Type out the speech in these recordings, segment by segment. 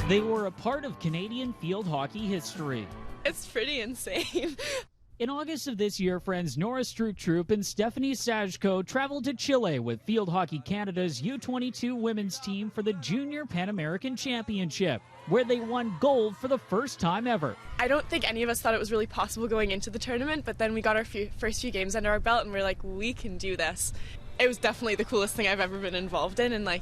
They were a part of Canadian field hockey history. It's pretty insane. In August of this year, friends Nora Stroop and Stephanie Sajko traveled to Chile with Field Hockey Canada's U22 women's team for the Junior Pan American Championship, where they won gold for the first time ever. I don't think any of us thought it was really possible going into the tournament, but then we got our first few games under our belt and we're like, we can do this. It was definitely the coolest thing I've ever been involved in, and I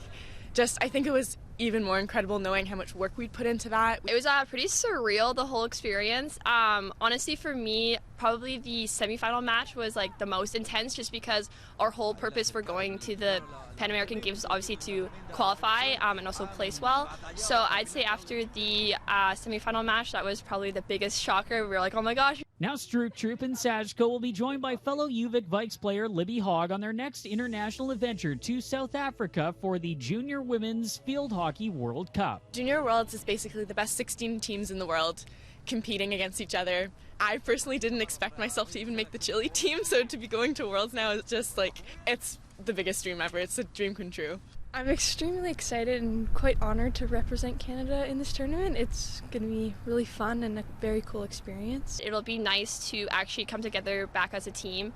think it was even more incredible knowing how much work we'd put into that. It was pretty surreal, the whole experience. Honestly, for me, probably the semifinal match was the most intense, just because our whole purpose for going to the Pan American Games was obviously to qualify and also place well. So I'd say after the semifinal match, that was probably the biggest shocker. We were like, oh my gosh. Now Stroop and Sajko will be joined by fellow UVIC Vikes player Libby Hogg on their next international adventure to South Africa for the Junior Women's Field Hockey World Cup. Junior Worlds is basically the best 16 teams in the world competing against each other. I personally didn't expect myself to even make the Chile team, so to be going to Worlds now is just it's the biggest dream ever. It's a dream come true. I'm extremely excited and quite honored to represent Canada in this tournament. It's going to be really fun and a very cool experience. It'll be nice to actually come together back as a team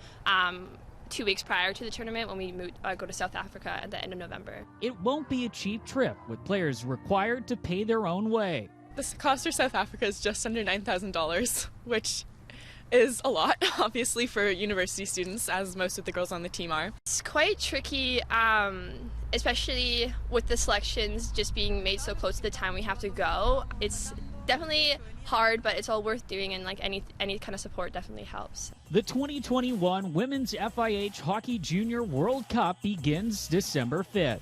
2 weeks prior to the tournament when we go to South Africa at the end of November. It won't be a cheap trip, with players required to pay their own way. The cost for South Africa is just under $9,000, which is a lot, obviously, for university students, as most of the girls on the team are. It's quite tricky, especially with the selections just being made so close to the time we have to go. It's definitely hard, but it's all worth doing, and any kind of support definitely helps. The 2021 Women's FIH Hockey Junior World Cup begins December 5th.